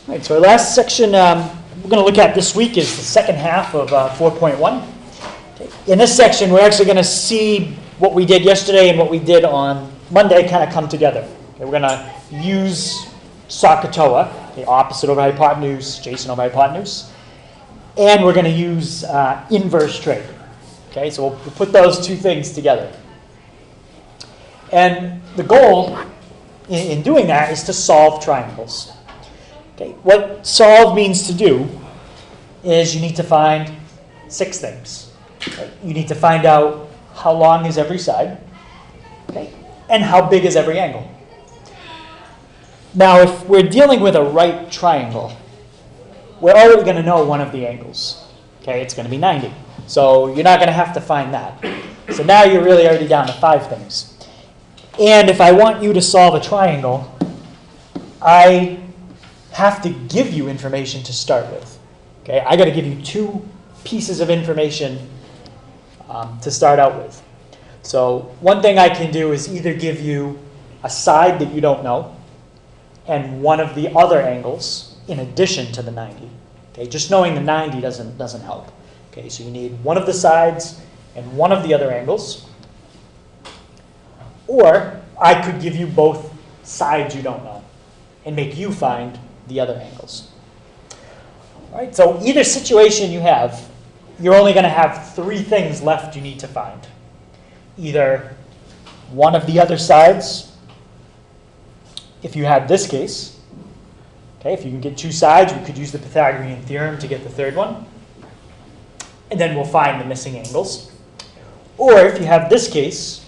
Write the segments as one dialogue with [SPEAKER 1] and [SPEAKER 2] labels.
[SPEAKER 1] All right, so our last section we're going to look at this week is the second half of 4.1. Okay. In this section, we're actually going to see what we did yesterday and what we did on Monday kind of come together. Okay, we're going to use SOHCAHTOA, the opposite over hypotenuse, adjacent over hypotenuse, and we're going to use inverse trig. Okay, so we'll put those two things together. And the goal in doing that is to solve triangles. Okay, what solve means to do is you need to find 6 things. Okay? You need to find out how long is every side, okay, and how big is every angle. Now, if we're dealing with a right triangle, we're already going to know one of the angles. Okay, it's going to be 90. So you're not going to have to find that. So now you're really already down to 5 things. And if I want you to solve a triangle, I have to give you information to start with. Okay, I got to give you 2 pieces of information to start out with. So one thing I can do is either give you a side that you don't know and one of the other angles in addition to the 90. Okay, just knowing the 90 doesn't help. Okay, so you need one of the sides and one of the other angles. Or I could give you both sides you don't know and make you find the other angles. All right, so either situation you have, you're only going to have 3 things left you need to find. Either one of the other sides, if you have this case. Okay, if you can get 2 sides, we could use the Pythagorean theorem to get the 3rd one. And then we'll find the missing angles. Or if you have this case,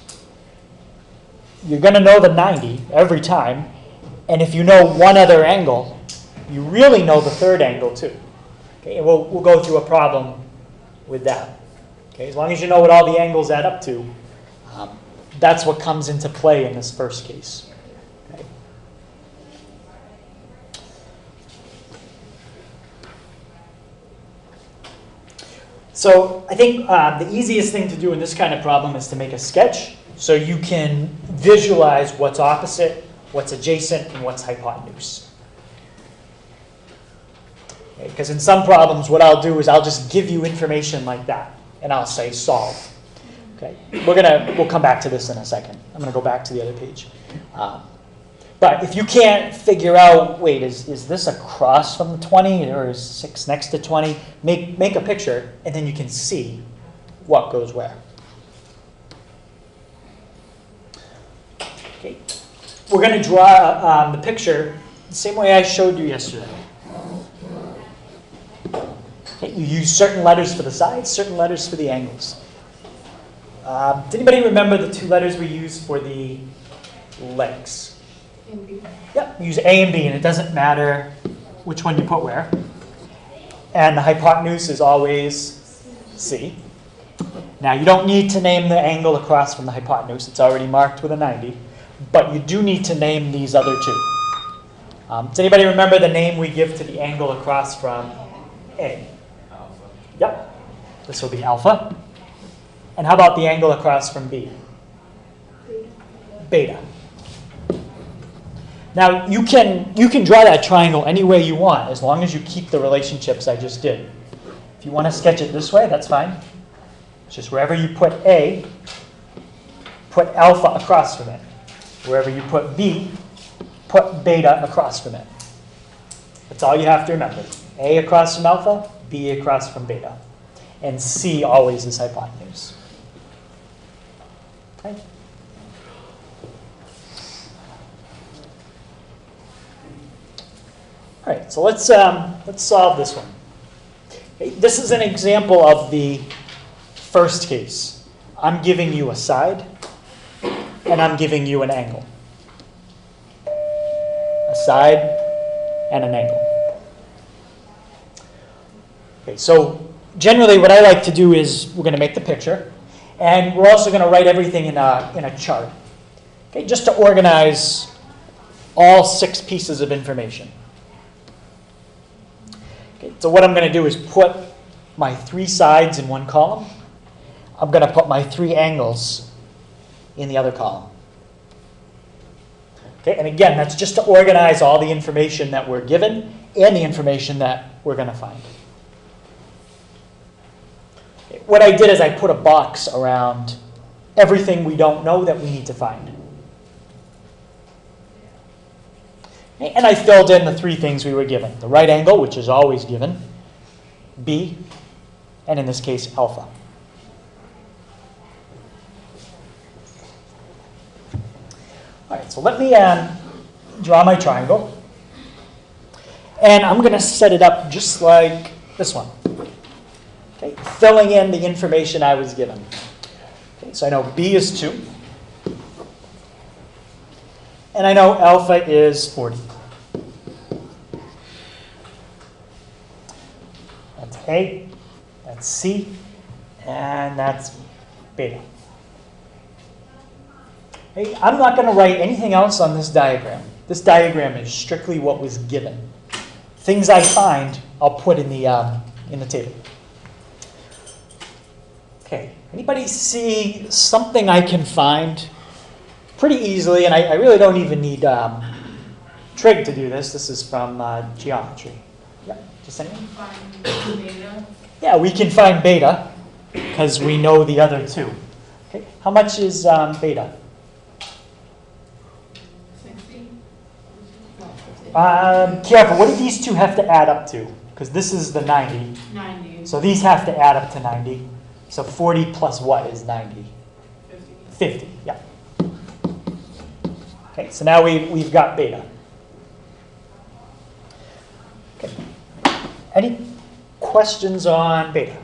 [SPEAKER 1] you're going to know the 90 every time. And if you know one other angle, you really know the 3rd angle too. Okay, and we'll go through a problem with that. Okay, as long as you know what all the angles add up to, that's what comes into play in this first case. Okay. So I think the easiest thing to do in this kind of problem is to make a sketch so you can visualize what's opposite, what's adjacent, and what's hypotenuse. Because in some problems, what I'll do is I'll just give you information like that, and I'll say solve. Okay, we'll come back to this in a second. I'm going to go back to the other page. But if you can't figure out, wait, is this across from the 20 or is 6 next to 20? Make a picture, and then you can see what goes where. Okay, we're going to draw the picture the same way I showed you yesterday. Okay, you use certain letters for the sides, certain letters for the angles. Does anybody remember the 2 letters we use for the legs?
[SPEAKER 2] A and B.
[SPEAKER 1] Yep, use A and B, and it doesn't matter which one you put where. And the hypotenuse is always C. Now, you don't need to name the angle across from the hypotenuse. It's already marked with a 90. But you do need to name these other 2. Does anybody remember the name we give to the angle across from A?
[SPEAKER 3] Alpha.
[SPEAKER 1] Yep. This will be alpha. And how about the angle across from B? Beta. Now, you can draw that triangle any way you want, as long as you keep the relationships I just did. If you want to sketch it this way, that's fine. It's just wherever you put A, put alpha across from it. Wherever you put B, put beta across from it. That's all you have to remember. A across from alpha, B across from beta. And C always is hypotenuse. Okay. All right, so let's solve this one. Okay, this is an example of the first case. I'm giving you a side, and I'm giving you an angle. A side and an angle. Okay, so generally what I like to do is we're going to make the picture, and we're also going to write everything in a chart. Okay, just to organize all 6 pieces of information. Okay, so what I'm going to do is put my 3 sides in one column. I'm going to put my 3 angles in the other column. Okay, and again, that's just to organize all the information that we're given and the information that we're going to find. Okay, what I did is I put a box around everything we don't know that we need to find. Okay, and I filled in the three things we were given. The right angle, which is always given, B, and in this case, alpha. All right, so let me draw my triangle. And I'm going to set it up just like this one. Okay, filling in the information I was given. Okay, so I know B is 2. And I know alpha is 40. That's A, that's C, and that's beta. Hey, I'm not going to write anything else on this diagram. This diagram is strictly what was given. Things I find, I'll put in the table. Okay, anybody see something I can find pretty easily, and I really don't even need Trig to do this. This is from geometry. Yeah, just anything?
[SPEAKER 2] Find beta.
[SPEAKER 1] Yeah, we can find beta because we know the other two. Okay, how much is beta?
[SPEAKER 2] 60.
[SPEAKER 1] Careful, what do these two have to add up to? Because this is the 90.
[SPEAKER 2] 90.
[SPEAKER 1] So these have to add up to 90. So 40 plus what is 90?
[SPEAKER 2] 50.
[SPEAKER 1] 50, yeah. Okay, so now we've got beta. Okay. Any questions on beta?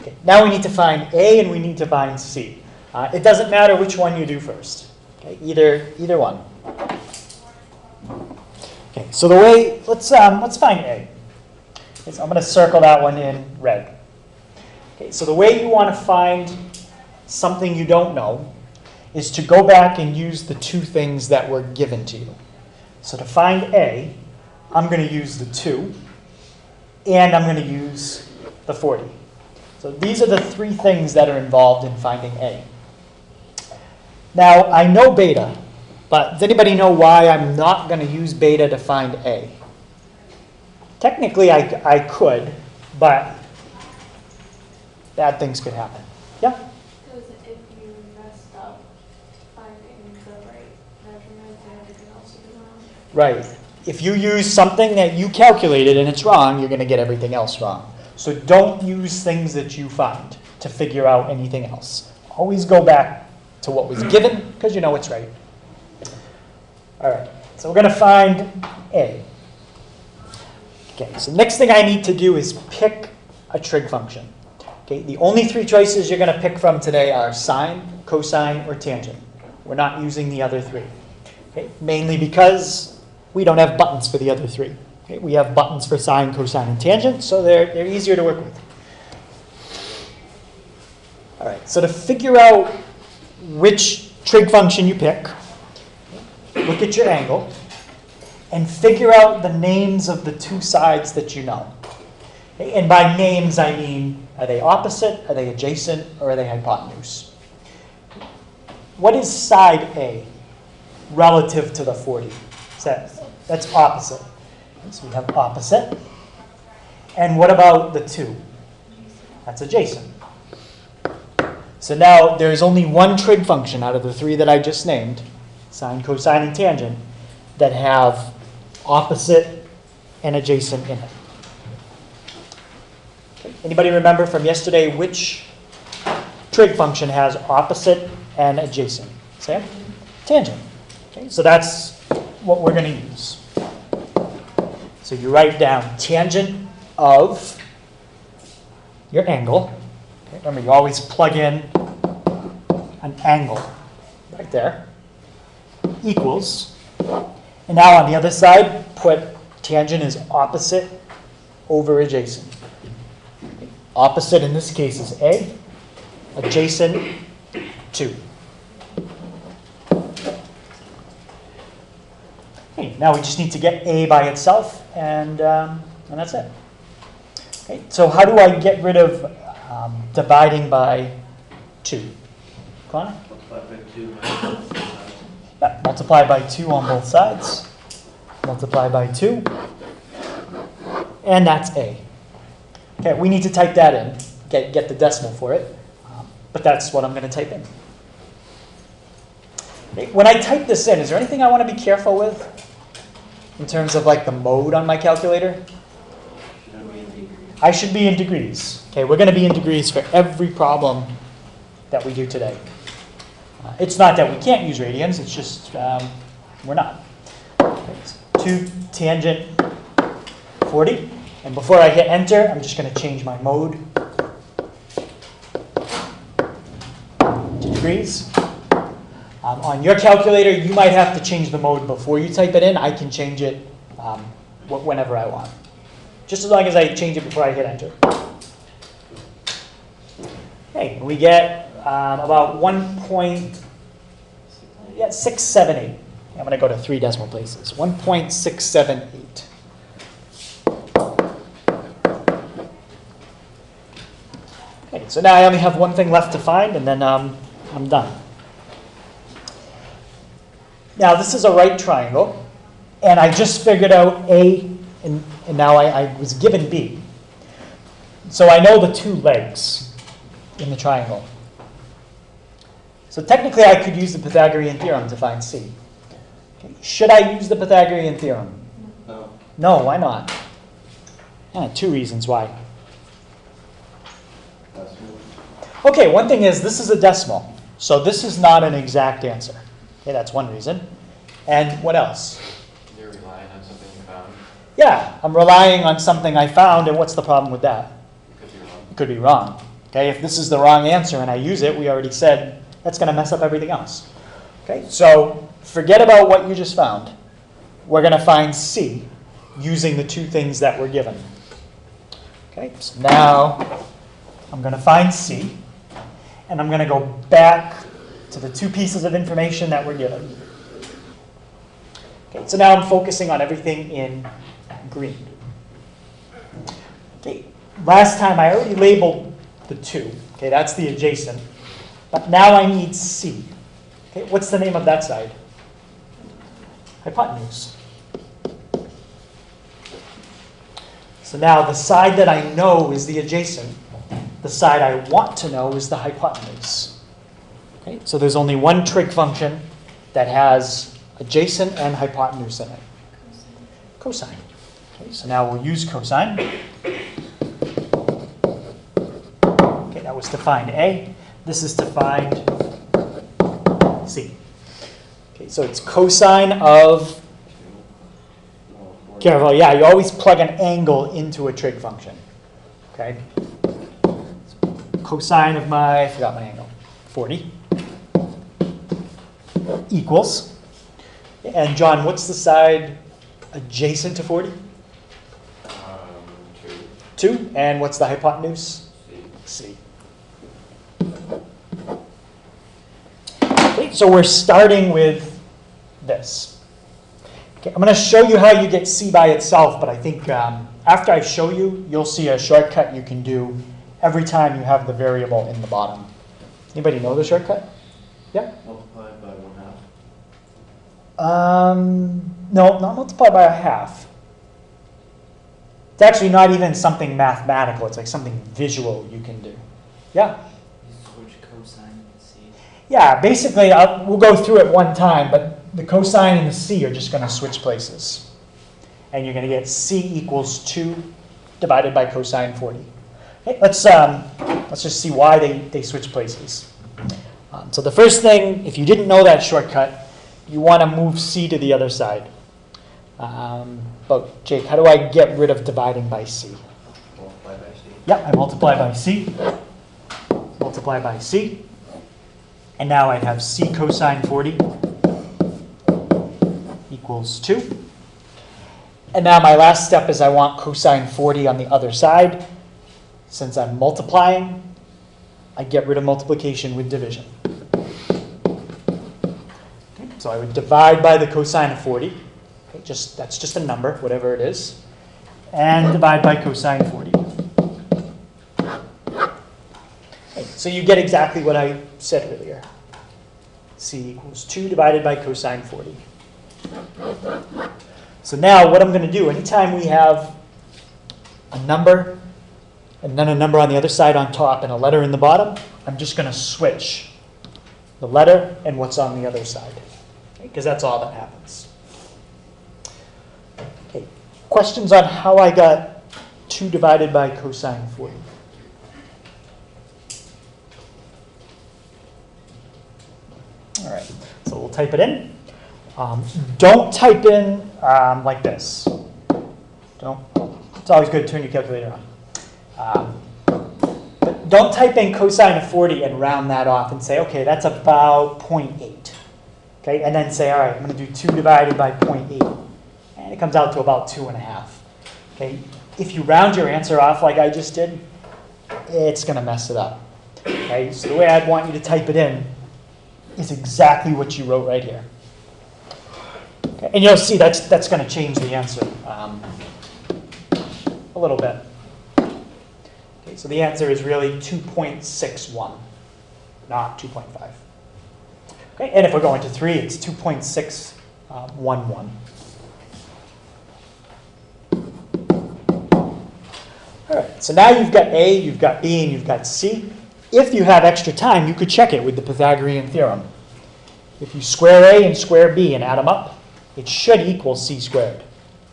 [SPEAKER 1] Okay, now we need to find A and we need to find C. It doesn't matter which one you do first. Okay, either one. Okay, so the way let's find A. Okay, so I'm going to circle that one in red. Okay, so the way you want to find something you don't know is to go back and use the two things that were given to you. So to find A, I'm going to use the 2, and I'm going to use the 40. So these are the three things that are involved in finding A. Now, I know beta, but does anybody know why I'm not going to use beta to find A? Technically, I could, but bad things could happen. Yeah?
[SPEAKER 3] Because if you messed up finding the right measurement and everything else would be wrong.
[SPEAKER 1] Right. If you use something that you calculated and it's wrong, you're going to get everything else wrong. So don't use things that you find to figure out anything else. Always go back to what was given because you know it's right. All right. So we're going to find A. Okay. So the next thing I need to do is pick a trig function. Okay, the only three choices you're going to pick from today are sine, cosine, or tangent. We're not using the other three. Okay, mainly because we don't have buttons for the other three. Okay, we have buttons for sine, cosine, and tangent, so they're easier to work with. All right, so to figure out which trig function you pick, look at your angle, and figure out the names of the two sides that you know. Okay, and by names, I mean, are they opposite, are they adjacent, or are they hypotenuse? What is side A relative to the 40? That's opposite. So we have opposite. And what about the 2? That's adjacent. So now there's only one trig function out of the three that I just named, sine, cosine, and tangent, that have opposite and adjacent in it. Okay. Anybody remember from yesterday which trig function has opposite and adjacent? Sam? Tangent. Okay, so that's what we're going to use. So you write down tangent of your angle. Okay, remember, you always plug in an angle right there. Equals. And now on the other side, put tangent is opposite over adjacent. Opposite in this case is A. Adjacent, 2. Okay, now we just need to get A by itself, and that's it. Okay, so how do I get rid of dividing by 2? Connor? Yeah, multiply by 2 on both sides. Multiply by 2. And that's A. Okay, we need to type that in, get the decimal for it. But that's what I'm going to type in. Okay, when I type this in, is there anything I want to be careful with in terms of like the mode on my calculator? I should be in degrees. Okay, we're going to be in degrees for every problem that we do today. It's not that we can't use radians, it's just we're not. Okay, so 2 tangent 40. And before I hit enter, I'm just going to change my mode to degrees. On your calculator, you might have to change the mode before you type it in. I can change it whenever I want. Just as long as I change it before I hit enter. Okay, we get about 1.678. I'm going to go to 3 decimal places. 1.678. Okay, so now I only have one thing left to find, and then I'm done. Now this is a right triangle, and I just figured out A, and now I was given B. So I know the 2 legs in the triangle. So technically I could use the Pythagorean theorem to find C. Okay. Should I use the Pythagorean theorem?
[SPEAKER 4] No.
[SPEAKER 1] No, why not? 2 reasons why. Okay, one thing is this is a decimal, so this is not an exact answer. Okay, that's one reason. And what else?
[SPEAKER 4] You're relying on something you found.
[SPEAKER 1] Yeah, I'm relying on something I found, and what's the problem with that?
[SPEAKER 4] It could be wrong.
[SPEAKER 1] It could be wrong. Okay, if this is the wrong answer and I use it, we already said that's going to mess up everything else. Okay, so forget about what you just found. We're going to find C using the 2 things that were given. Okay, so now I'm going to find C, and I'm going to go back to the 2 pieces of information that were given. Okay, so now I'm focusing on everything in green. Okay, last time I already labeled the 2. Okay, that's the adjacent. But now I need C. Okay, what's the name of that side? Hypotenuse. So now the side that I know is the adjacent. The side I want to know is the hypotenuse. Okay, so there's only one trig function that has adjacent and hypotenuse in it. Cosine. Okay, so now we'll use cosine. Okay, that was to find A. This is to find C. Okay, so it's cosine of, careful, yeah, you always plug an angle into a trig function. Okay? Cosine of my, I forgot my angle, 40 equals, and John, what's the side adjacent to 40?
[SPEAKER 4] 2.
[SPEAKER 1] 2. And what's the hypotenuse?
[SPEAKER 4] C.
[SPEAKER 1] C. Okay, so we're starting with this. Okay, I'm going to show you how you get C by itself, but I think after I show you, you'll see a shortcut you can do every time you have the variable in the bottom. Anybody know the shortcut? Yeah?
[SPEAKER 4] Multiplied by 1/2.
[SPEAKER 1] No, not multiplied by a half. It's actually not even something mathematical. It's like something visual you can do. Yeah?
[SPEAKER 5] Switch cosine and C.
[SPEAKER 1] Yeah, basically, we'll go through it one time, but the cosine and the C are just going to switch places. And you're going to get C equals 2 divided by cosine 40. Okay, let's just see why they switch places. So the first thing, if you didn't know that shortcut, you want to move C to the other side. But Jake, how do I get rid of dividing by C?
[SPEAKER 4] Multiply by C.
[SPEAKER 1] Yep, I multiply by C. Multiply by C. And now I'd have C cosine 40 equals 2. And now my last step is I want cosine 40 on the other side. Since I'm multiplying, I get rid of multiplication with division. Okay, so I would divide by the cosine of 40. Okay, that's just a number, whatever it is. And divide by cosine 40. Okay, so you get exactly what I said earlier. C equals 2 divided by cosine 40. So now what I'm going to do, anytime we have a number and then a number on the other side on top and a letter in the bottom, I'm just going to switch the letter and what's on the other side, because that's all that happens. Okay. Questions on how I got 2 divided by cosine 40? All right, so we'll type it in. Don't type in like this. It's always good to turn your calculator on. But don't type in cosine of 40 and round that off and say, okay, that's about 0.8. Okay, and then say, all right, I'm going to do 2 divided by 0.8. And it comes out to about 2.5. Okay, if you round your answer off like I just did, it's going to mess it up. Okay, so the way I'd want you to type it in is exactly what you wrote right here. Okay, and you'll see that's going to change the answer a little bit. Okay, so the answer is really 2.61, not 2.5. Okay, and if we're going to 3, it's 2.611. All right, so now you've got A, you've got B, and you've got C. If you have extra time, you could check it with the Pythagorean theorem. If you square A and square B and add them up, it should equal C squared,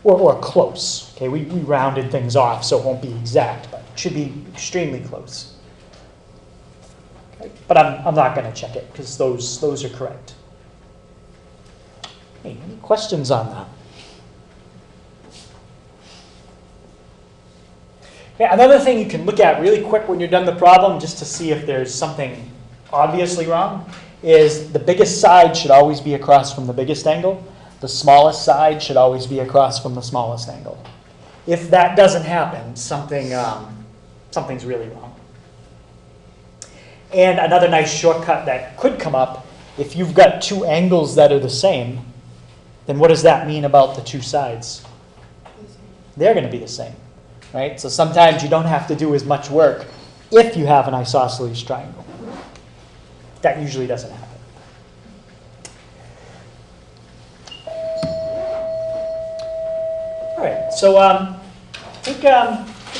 [SPEAKER 1] or close. Okay, we rounded things off, so it won't be exact, but it should be extremely close. Okay, but I'm not going to check it, because those are correct. Hey, any questions on that? Yeah, another thing you can look at really quick when you're done the problem, just to see if there's something obviously wrong, is the biggest side should always be across from the biggest angle. The smallest side should always be across from the smallest angle. If that doesn't happen, something's really wrong. And another nice shortcut that could come up, if you've got 2 angles that are the same, then what does that mean about the 2 sides? They're going to be the same. Right? So sometimes you don't have to do as much work if you have an isosceles triangle. That usually doesn't happen. All right, so take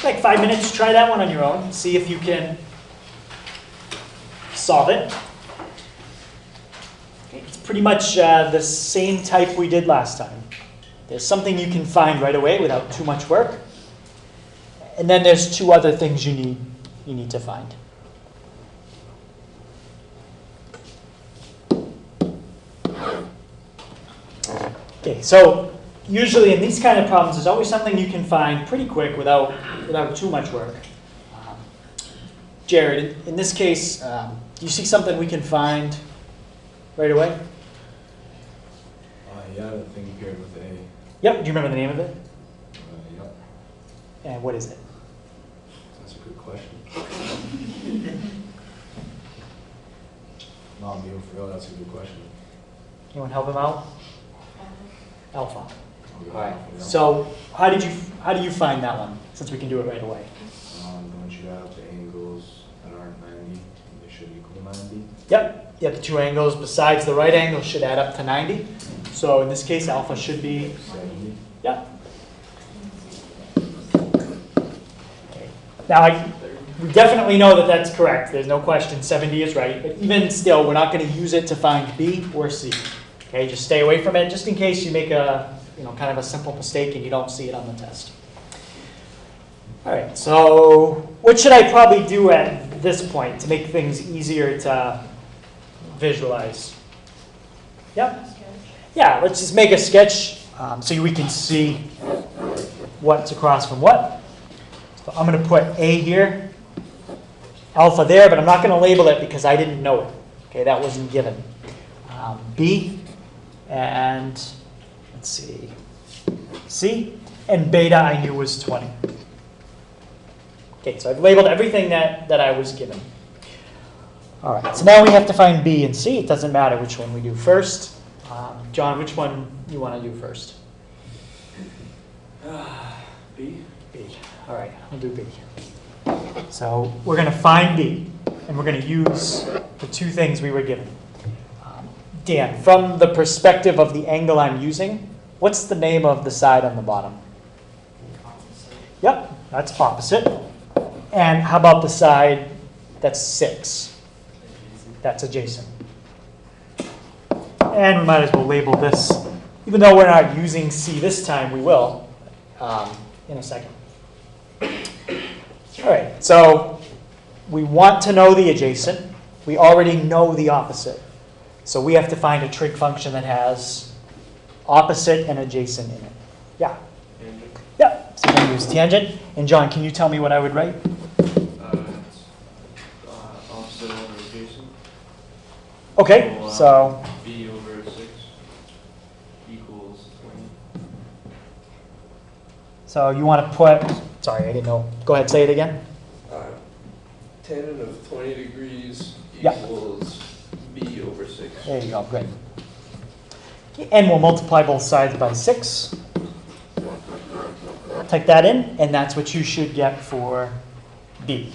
[SPEAKER 1] like 5 minutes to try that one on your own. See if you can solve it. Okay, it's pretty much the same type we did last time. There's something you can find right away without too much work. And then there's 2 other things you need to find. Okay, so usually in these kind of problems, there's always something you can find pretty quick without too much work. Jared, in this case, do you see something we can find right away?
[SPEAKER 6] Yeah, the thing paired with A.
[SPEAKER 1] Yep, do you remember the name of it?
[SPEAKER 6] Yep.
[SPEAKER 1] And what is it?
[SPEAKER 6] That's a good question. No, I'm being for real, that's a good question.
[SPEAKER 1] Anyone help him out? Alpha.
[SPEAKER 6] I'll go
[SPEAKER 1] All right.
[SPEAKER 6] alpha, yeah.
[SPEAKER 1] So how do you find that one? Since we can do it right away.
[SPEAKER 6] Don't you add up the angles that aren't 90, they should equal 90?
[SPEAKER 1] Yep. Yeah, the 2 angles besides the right angle should add up to 90. So in this case, alpha should be
[SPEAKER 6] 70.
[SPEAKER 1] yeah. Okay. Now we definitely know that that's correct. There's no question. 70 is right. But even still, we're not going to use it to find B or C. Okay, just stay away from it, just in case you make a kind of a simple mistake and you don't see it on the test. All right. So what should I probably do at this point to make things easier to visualize? Yep. Yeah. Let's just make a sketch so we can see what's across from what. So I'm going to put A here, alpha there, but I'm not going to label it because I didn't know it. Okay, that wasn't given. B. And let's see, C, and beta I knew was 20. Okay, so I've labeled everything that I was given. All right, so now we have to find B and C. It doesn't matter which one we do first. John, which one you want to do first?
[SPEAKER 6] B?
[SPEAKER 1] B. All right, we'll do B. So we're going to find B, and we're going to use the 2 things we were given. Dan, from the perspective of the angle I'm using, what's the name of the side on the bottom?
[SPEAKER 5] Opposite.
[SPEAKER 1] Yep, that's opposite. And how about the side that's 6? That's adjacent. And we might as well label this, even though we're not using C this time, we will in a second. All right, so we want to know the adjacent. We already know the opposite. So we have to find a trig function that has opposite and adjacent in it. Yeah.
[SPEAKER 4] Tangent.
[SPEAKER 1] Yeah, so we're going to use tangent. And John, can you tell me what I would write?
[SPEAKER 4] It's opposite over adjacent.
[SPEAKER 1] Okay, so
[SPEAKER 4] B over 6 equals 20.
[SPEAKER 1] so you want to put, sorry, I didn't know. Go ahead, say it again.
[SPEAKER 7] Tangent of 20 degrees
[SPEAKER 1] Yeah.
[SPEAKER 7] equals b over 6.
[SPEAKER 1] There you go, good. And we'll multiply both sides by 6. Type that in, and that's what you should get for B.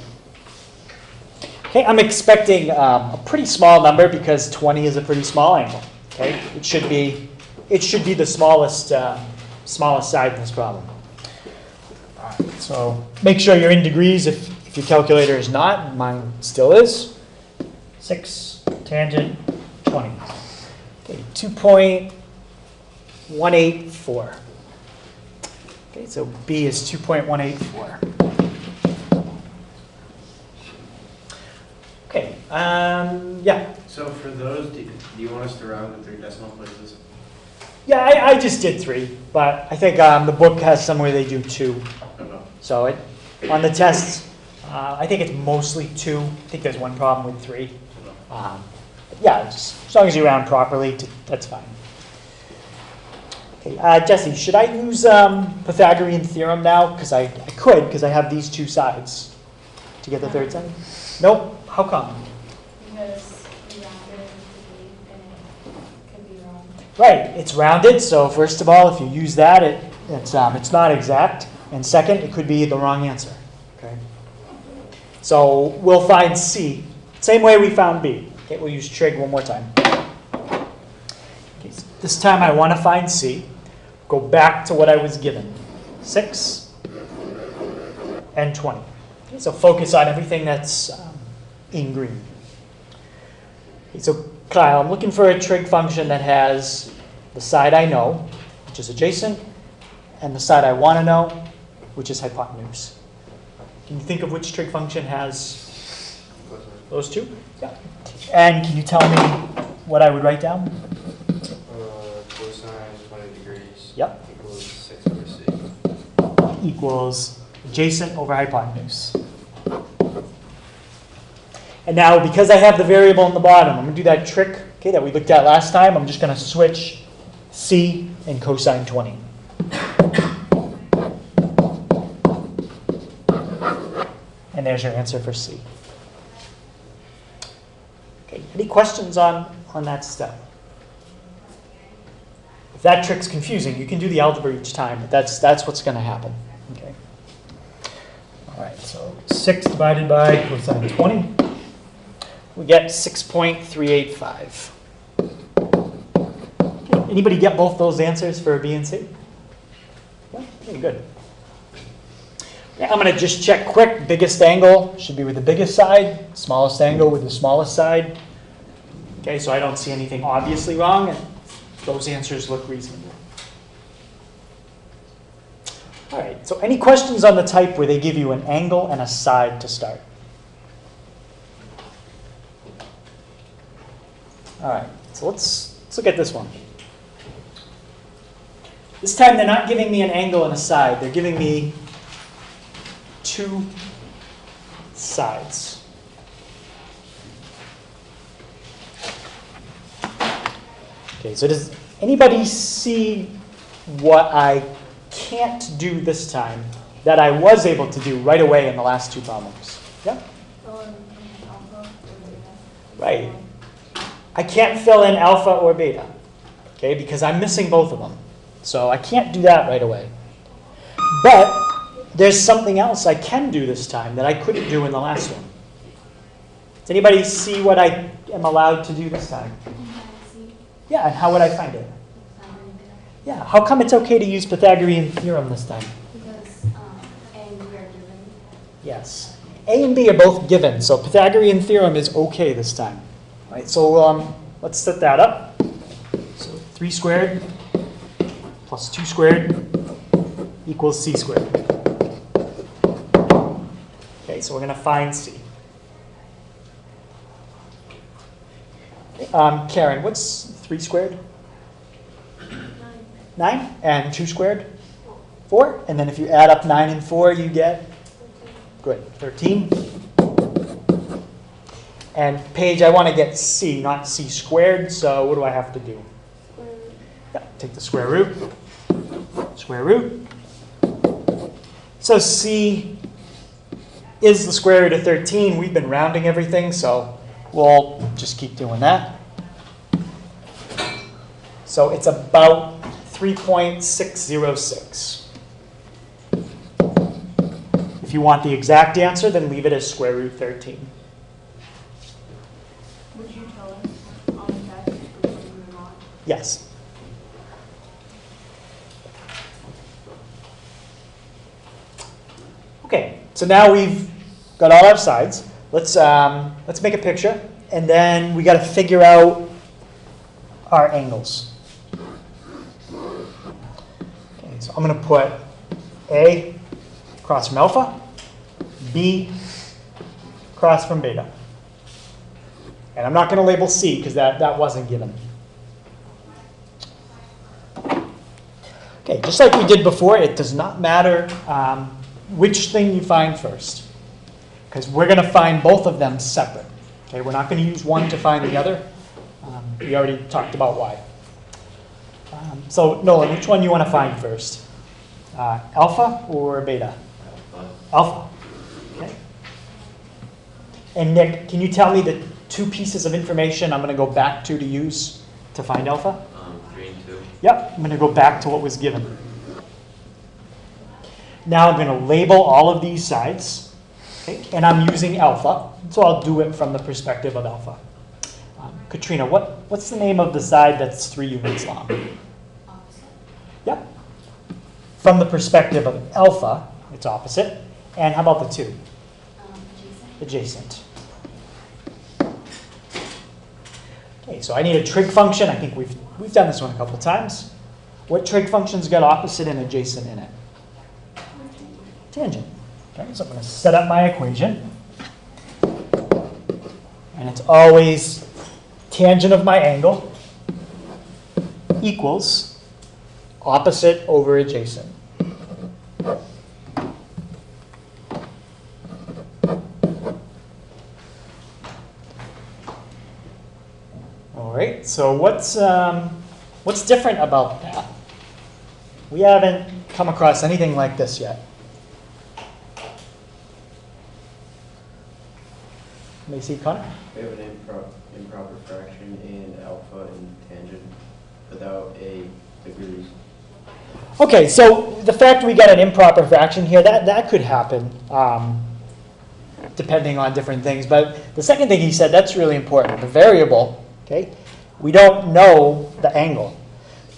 [SPEAKER 1] Okay, I'm expecting a pretty small number because 20 is a pretty small angle. Okay, it should be the smallest side in this problem. All right, so make sure you're in degrees if your calculator is not. Mine still is. 6 tangent 20. Okay, 2.184. Okay, so B is 2.184. Okay, yeah.
[SPEAKER 4] So for those, do you want us to round to 3 decimal places?
[SPEAKER 1] Yeah, I just did 3, but I think the book has somewhere they do 2.
[SPEAKER 4] No.
[SPEAKER 1] So on the tests, I think it's mostly 2. I think there's one problem with 3. Yeah, just, as long as you round properly, that's fine. Okay, Jesse, should I use Pythagorean theorem now? Because I could, because I have these two sides to get the third side. Nope. How come?
[SPEAKER 3] Because you rounded it to be, and it could be wrong.
[SPEAKER 1] Right, it's rounded. So first of all, if you use that, it's not exact. And second, it could be the wrong answer. Okay. So we'll find C, same way we found B. Okay, we'll use trig one more time. Okay, so this time I want to find C. Go back to what I was given. 6 and 20. Okay, so focus on everything that's in green. Okay, so Kyle, I'm looking for a trig function that has the side I know, which is adjacent, and the side I want to know, which is hypotenuse. Can you think of which trig function has those two? Yeah. And can you tell me what I would write down?
[SPEAKER 6] Cosine 20 degrees.
[SPEAKER 1] Yep.
[SPEAKER 6] Equals 6 over c.
[SPEAKER 1] Equals adjacent over hypotenuse. And now, because I have the variable in the bottom, I'm going to do that trick that we looked at last time. I'm just going to switch C and cosine 20. And there's your answer for C. Okay, any questions on that step? If that trick's confusing, you can do the algebra each time, but that's what's going to happen. Okay. All right, so 6 divided by cosine 20. We get 6.385. Okay, anybody get both those answers for B and C? Yeah, pretty good. Okay, I'm going to just check quick. Biggest angle should be with the biggest side. Smallest angle with the smallest side. Okay, so I don't see anything obviously wrong, and those answers look reasonable. All right, so any questions on the type where they give you an angle and a side to start? All right, so let's look at this one. This time they're not giving me an angle and a side. They're giving me two sides. Okay, so does anybody see what I can't do this time that I was able to do right away in the last two problems? Yeah?
[SPEAKER 3] Fill in alpha or beta.
[SPEAKER 1] Right. I can't fill in alpha or beta, okay, because I'm missing both of them. So I can't do that right away. But there's something else I can do this time that I couldn't do in the last one. Does anybody see what I am allowed to do this time? Yeah, and how would I find it?
[SPEAKER 3] It's not really there.
[SPEAKER 1] Yeah, how come it's okay to use Pythagorean theorem this time?
[SPEAKER 3] Because A and B are given.
[SPEAKER 1] Yes. A and B are both given, so Pythagorean theorem is okay this time. All right, so let's set that up. So 3 squared plus 2 squared equals c squared. Okay, so we're going to find c. Karen, what's 3 squared? 9. And 2 squared? 4. And then if you add up 9 and 4, you get? Good, 13. And Paige, I want to get c, not c squared, so what do I have to do? Yeah, take the square root. Square root. So c is the square root of 13. We've been rounding everything, so we'll just keep doing that. So it's about 3.606. If you want the exact answer, then leave it as square root 13.
[SPEAKER 3] Would you tell us on the test which one you want?
[SPEAKER 1] Yes. Okay, so now we've got all our sides. Let's make a picture, and then we got to figure out our angles. Okay, so I'm going to put A across from alpha, B across from beta. And I'm not going to label C because that wasn't given. Okay, just like we did before, it does not matter which thing you find first, because we're going to find both of them separate. Okay, we're not going to use one to find the other. We already talked about why. So Nolan, which one you want to find first? Alpha or beta? Alpha. Okay. And Nick, can you tell me the 2 pieces of information I'm going to go back to use to find alpha?
[SPEAKER 4] 3 and 2.
[SPEAKER 1] Yep, I'm going to go back to what was given. Now I'm going to label all of these sides, okay, and I'm using alpha, so I'll do it from the perspective of alpha. Katrina, what's the name of the side that's 3 units long?
[SPEAKER 3] Opposite.
[SPEAKER 1] Yep. From the perspective of alpha, it's opposite. And how about the 2?
[SPEAKER 3] Adjacent.
[SPEAKER 1] Adjacent. Okay, so I need a trig function. I think we've done this one a couple times. What trig function's got opposite and adjacent in it? Tangent. Okay, so I'm going to set up my equation. And it's always tangent of my angle equals opposite over adjacent. All right, so what's different about that? We haven't come across anything like this yet. May see, Connor?
[SPEAKER 4] We have an improper fraction in alpha and tangent without a degrees.
[SPEAKER 1] Okay, so the fact we got an improper fraction here, that could happen depending on different things. But the second thing he said, that's really important. The variable, okay, we don't know the angle.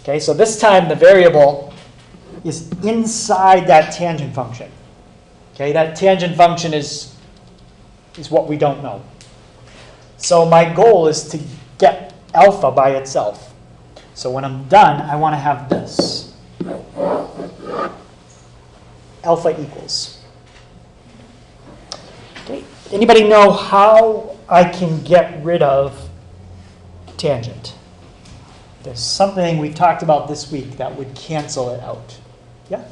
[SPEAKER 1] Okay, so this time the variable is inside that tangent function. Okay, that tangent function is what we don't know. So my goal is to get alpha by itself. So when I'm done, I want to have this. Alpha equals. Okay. Anybody know how I can get rid of tangent? There's something we talked about this week that would cancel it out. Yeah?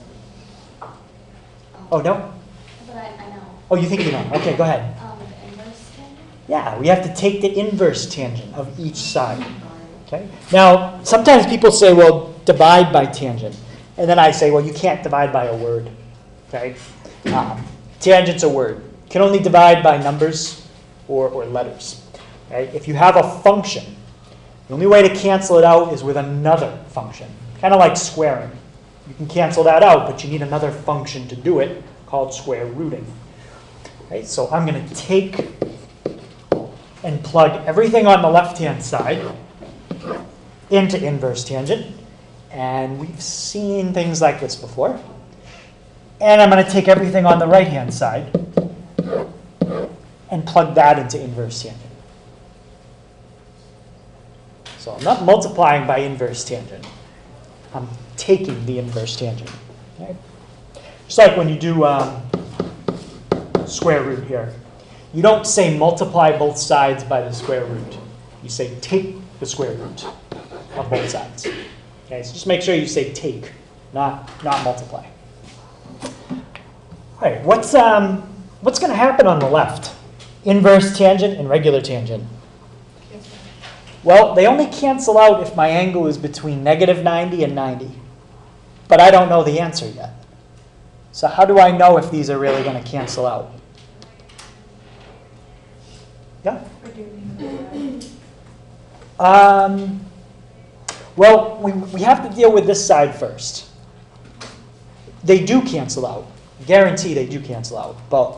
[SPEAKER 1] Oh, no?
[SPEAKER 3] But I know.
[SPEAKER 1] Oh, you think you know. Okay, go ahead.
[SPEAKER 3] The inverse tangent?
[SPEAKER 1] Yeah, we have to take the inverse tangent of each side. Okay? Now, sometimes people say, well, divide by tangent. And then I say, well, you can't divide by a word. Okay? Tangent's a word. You can only divide by numbers or letters. Okay? If you have a function, the only way to cancel it out is with another function. Kind of like squaring. You can cancel that out, but you need another function to do it called square rooting. Okay? So I'm going to take and plug everything on the left-hand side into inverse tangent. And we've seen things like this before. And I'm going to take everything on the right-hand side and plug that into inverse tangent. So I'm not multiplying by inverse tangent. I'm taking the inverse tangent. Okay? Just like when you do square root here. You don't say multiply both sides by the square root. You say take the square root of both sides. Okay, so just make sure you say take, not multiply. All right, what's going to happen on the left? Inverse tangent and regular tangent. Well, they only cancel out if my angle is between -90 and 90. But I don't know the answer yet. So how do I know if these are really going to cancel out? Yeah?
[SPEAKER 3] Or do we need
[SPEAKER 1] Well, we have to deal with this side first. They do cancel out. Guarantee they do cancel out. But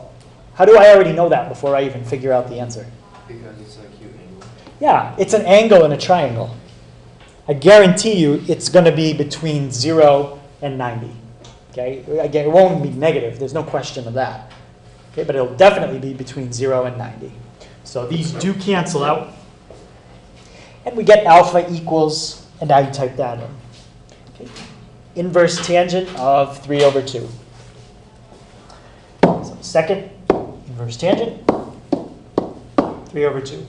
[SPEAKER 1] how do I already know that before I even figure out the answer?
[SPEAKER 4] Because it's an acute angle.
[SPEAKER 1] Yeah, it's an angle in a triangle. I guarantee you it's going to be between 0 and 90. Okay? Again, it won't be negative. There's no question of that. Okay, but it'll definitely be between 0 and 90. So these do cancel out. And we get alpha equals, and now you type that in. Okay. Inverse tangent of 3 over 2. So second, inverse tangent, 3 over 2.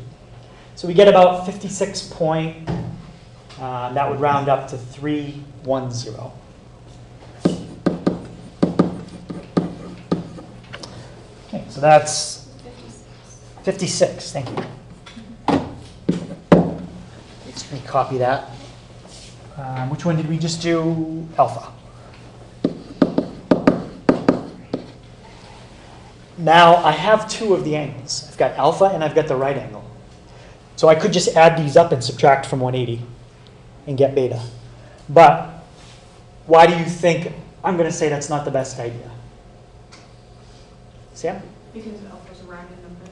[SPEAKER 1] So we get about 56 point, that would round up to 310. Okay, so that's 56, thank you. Let me copy that. Which one did we just do? Alpha. Now I have two of the angles. I've got alpha and I've got the right angle. So I could just add these up and subtract from 180 and get beta. But why do you think I'm going to say that's not the best idea? Sam?
[SPEAKER 2] Because alpha's a rounded number.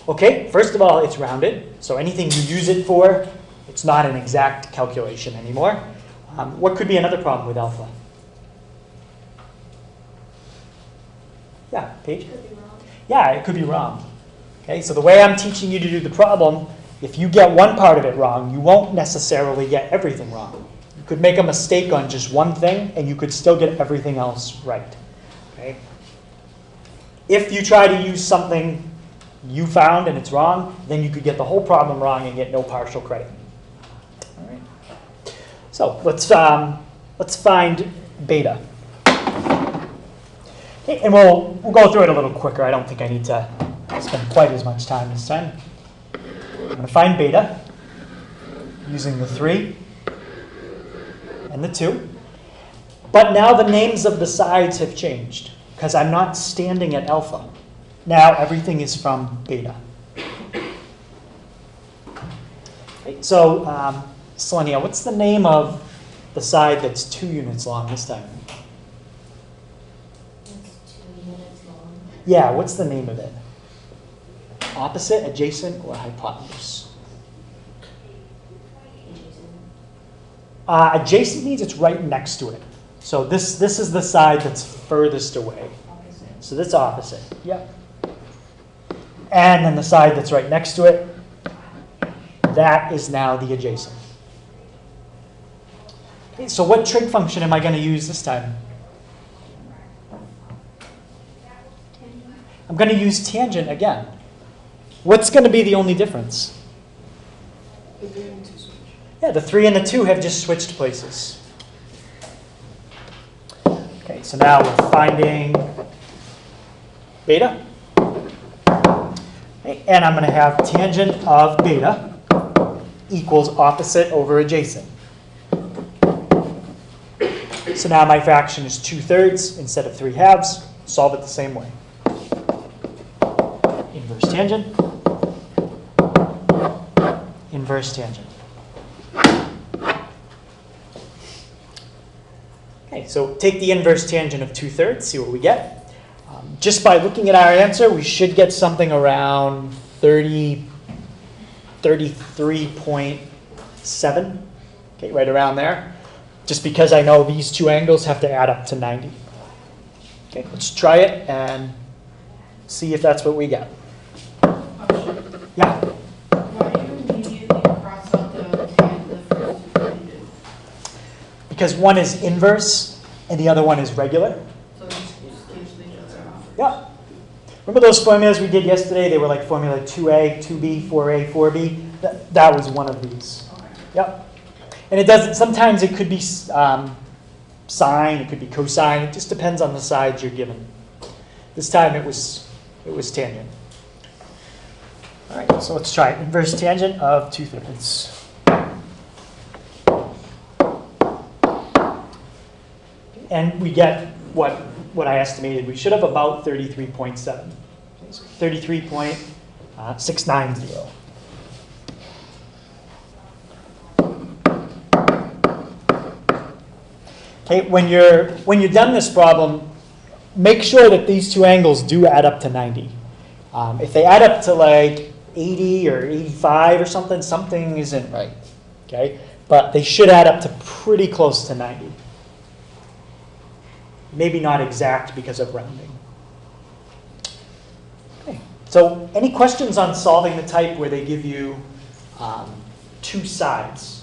[SPEAKER 1] Okay, first of all, it's rounded. So anything you use it for, it's not an exact calculation anymore. What could be another problem with alpha? Yeah, Paige?
[SPEAKER 3] Could be wrong.
[SPEAKER 1] Yeah, it could be wrong. Okay, so the way I'm teaching you to do the problem, if you get one part of it wrong, you won't necessarily get everything wrong. You could make a mistake on just one thing, and you could still get everything else right. Okay? If you try to use something you found and it's wrong, then you could get the whole problem wrong and get no partial credit. All right. So let's find beta. Okay, and we'll go through it a little quicker. I don't think I need to spend quite as much time this time. I'm going to find beta using the 3 and the 2. But now the names of the sides have changed because I'm not standing at alpha. Now everything is from beta. Okay, so, Selenia, what's the name of the side that's 2 units long this time?
[SPEAKER 3] It's 2 units long.
[SPEAKER 1] Yeah, what's the name of it? Opposite, adjacent, or hypotenuse? Adjacent means it's right next to it. So this is the side that's furthest away.
[SPEAKER 3] Opposite.
[SPEAKER 1] So that's opposite. Yep. And then the side that's right next to it, that is now the adjacent. Okay, so what trig function am I going to use this time? I'm going to use tangent again. What's going to be the only difference?
[SPEAKER 2] The 3 and 2 switch.
[SPEAKER 1] Yeah, the 3 and the 2 have just switched places. Okay, so now we're finding beta. Okay, and I'm going to have tangent of beta equals opposite over adjacent. So now my fraction is 2/3 instead of 3/2. Solve it the same way. Inverse tangent. Inverse tangent. Okay, so take the inverse tangent of 2/3, see what we get. Just by looking at our answer, we should get something around 33.7. Okay, right around there. Just because I know these two angles have to add up to 90. Okay, let's try it and see if that's what we get. Yeah?
[SPEAKER 2] Why do you immediately cross out the tan, the first two tangent?
[SPEAKER 1] Because one is inverse and the other one is regular.
[SPEAKER 2] So you just cancel each other off.
[SPEAKER 1] Yeah. Remember those formulas we did yesterday? They were like formula 2a, 2b, 4a, 4b. That was one of these.
[SPEAKER 2] Okay.
[SPEAKER 1] Yep. And it doesn't, sometimes it could be sine, it could be cosine. It just depends on the sides you're given. This time it was tangent. All right, so let's try it. Inverse tangent of 2/3. And we get what I estimated. We should have about 33.7. So 33.690. Okay, when you're done this problem, make sure that these two angles do add up to 90. If they add up to like 80 or 85 or something, something isn't right. Okay, but they should add up to pretty close to 90. Maybe not exact because of rounding. Okay, so any questions on solving the type where they give you two sides?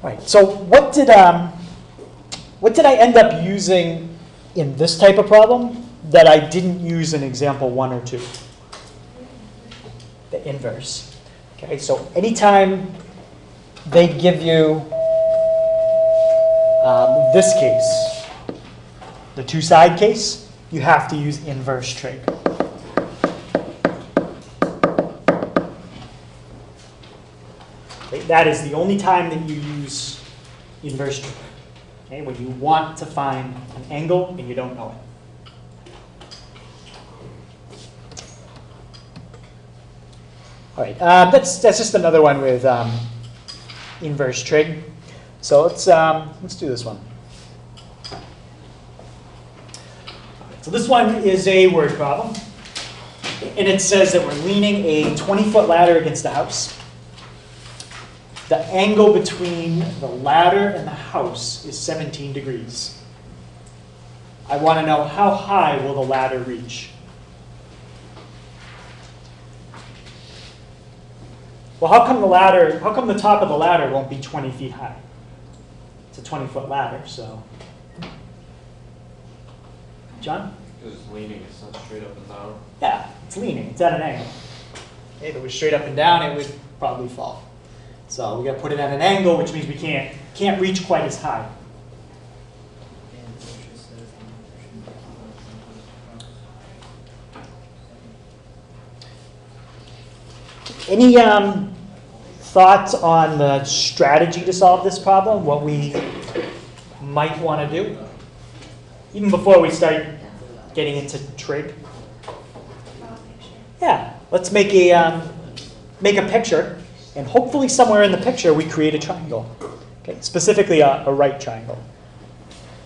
[SPEAKER 1] All right, so what did I end up using in this type of problem that I didn't use in example 1 or 2? The inverse. Okay, so anytime they give you this case, the two-side case, you have to use inverse trig. Okay, that is the only time that you use inverse trig. Okay, when you want to find an angle and you don't know it. All right, that's just another one with inverse trig. So let's do this one. So this one is a word problem, and it says that we're leaning a 20-foot ladder against the house. The angle between the ladder and the house is 17 degrees. I want to know how high will the ladder reach? Well, how come the top of the ladder won't be 20 feet high? It's a 20-foot ladder, so. John?
[SPEAKER 7] Because it's leaning, it's not straight up and down.
[SPEAKER 1] Yeah, it's leaning, it's at an angle. Okay, if it was straight up and down, it would probably fall. So we got to put it at an angle, which means we can't reach quite as high. Any thoughts on the strategy to solve this problem? What we might want to do? Even before we start getting into trig. Yeah, let's make a picture, and hopefully somewhere in the picture we create a triangle. Okay, specifically a right triangle.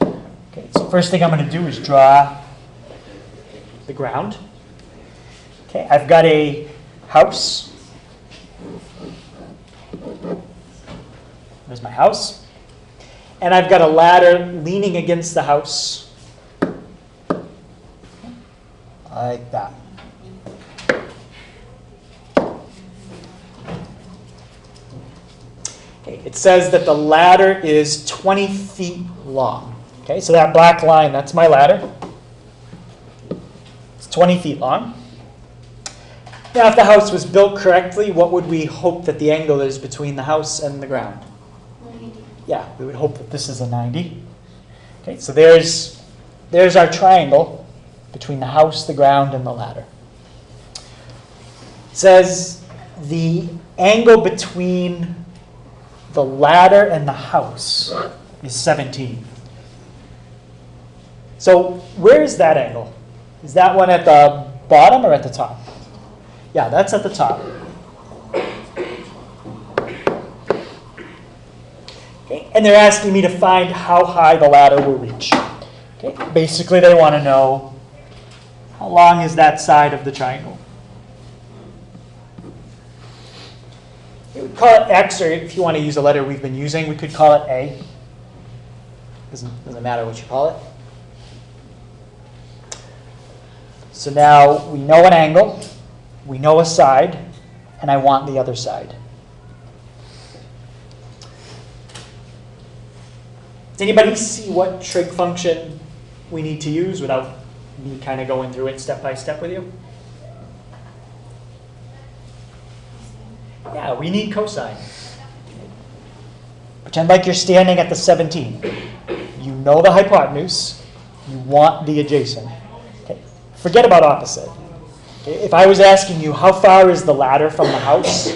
[SPEAKER 1] Okay, so first thing I'm going to do is draw the ground. Okay, I've got a house. There's my house. And I've got a ladder leaning against the house. Like that. Okay, it says that the ladder is 20 feet long. Okay, so that black line, that's my ladder. It's 20 feet long. Now, if the house was built correctly, what would we hope that the angle is between the house and the ground?
[SPEAKER 3] 90.
[SPEAKER 1] Yeah, we would hope that this is a 90. Okay, so there's our triangle between the house, the ground, and the ladder. It says the angle between the ladder and the house is 17. So where is that angle? Is that one at the bottom or at the top? Yeah, that's at the top. Okay, and they're asking me to find how high the ladder will reach. Okay, basically they want to know how long is that side of the triangle. call it X, or if you want to use a letter we've been using, we could call it A. Doesn't matter what you call it. So now we know an angle, we know a side, and I want the other side. Does anybody see what trig function we need to use without me kind of going through it step by step with you? Yeah, we need cosine. Pretend like you're standing at the 17. You know the hypotenuse. You want the adjacent. Okay. Forget about opposite. Okay. If I was asking you how far is the ladder from the house,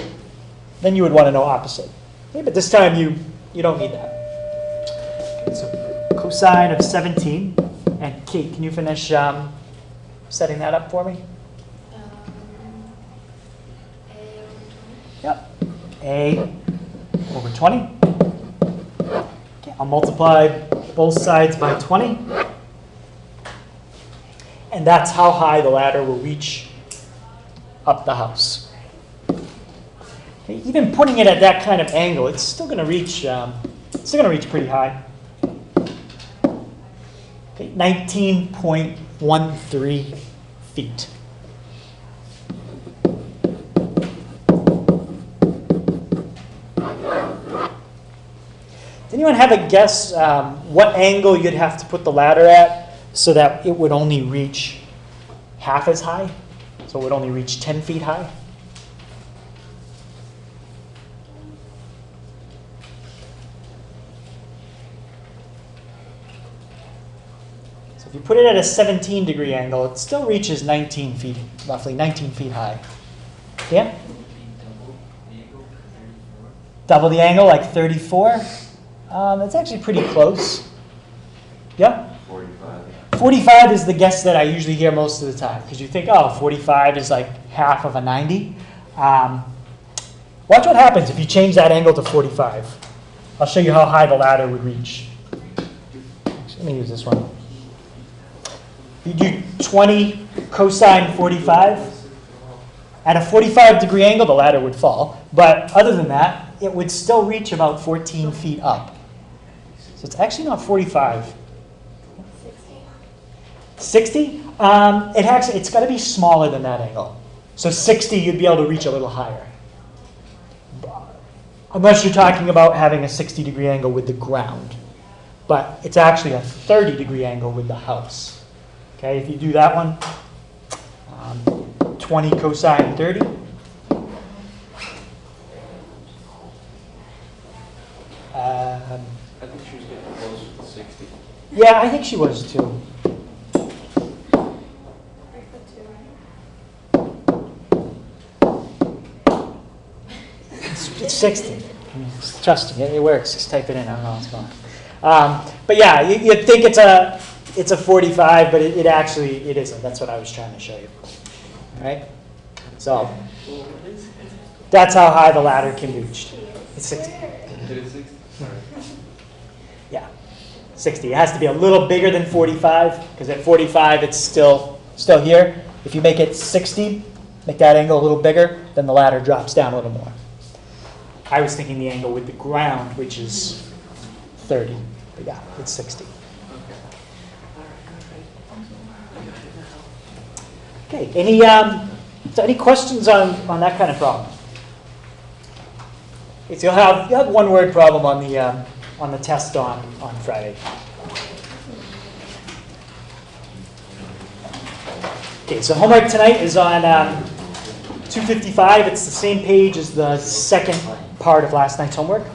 [SPEAKER 1] then you would want to know opposite. Okay, but this time you don't need that. Okay, so cosine of 17. And Kate, can you finish setting that up for me? Yep. A over 20. Okay, I'll multiply both sides by 20. And that's how high the ladder will reach up the house. Okay, even putting it at that kind of angle, it's still going to reach. Pretty high. Okay, 19.13 feet. Does anyone have a guess what angle you'd have to put the ladder at so that it would only reach half as high? So it would only reach 10 feet high? So if you put it at a 17-degree angle, it still reaches 19 feet, roughly 19 feet high. Yeah? Double the angle, like 34? That's actually pretty close. Yeah?
[SPEAKER 7] 45.
[SPEAKER 1] 45 is the guess that I usually hear most of the time, because you think, oh, 45 is like half of a 90. Watch what happens if you change that angle to 45. I'll show you how high the ladder would reach. Let me use this one. You do 20 cosine 45. At a 45-degree angle, the ladder would fall. But other than that, it would still reach about 14 feet up. So it's actually not 45. 60? It's got to be smaller than that angle. So 60, you'd be able to reach a little higher. Unless you're talking about having a 60-degree angle with the ground. But it's actually a 30-degree angle with the house. Okay, if you do that one, 20 cosine 30.
[SPEAKER 7] I think she was getting closer to 60.
[SPEAKER 1] Yeah, I think she was too. It's 60. Trust me, it works. Just type it in. I don't know what's going on. But yeah, you'd think it's a 45, but it actually isn't. That's what I was trying to show you. All right. So that's how high the ladder can reach. It's 60.
[SPEAKER 7] It is 60?
[SPEAKER 1] Yeah, 60. It has to be a little bigger than 45, because at 45 it's still here. If you make it 60, make that angle a little bigger, then the ladder drops down a little more. I was thinking the angle with the ground, which is 30. But yeah, it's 60. Okay, any questions on that kind of problem? Okay, so you'll have one word problem on the test on Friday. Okay, so homework tonight is on 255. It's the same page as the second part of last night's homework.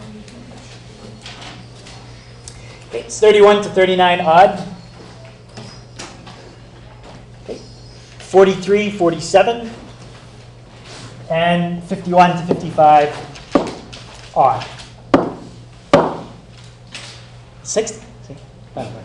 [SPEAKER 1] Okay, it's 31 to 39 odd. Okay, 43, 47, and 51 to 55 odd. 60. See? By the way.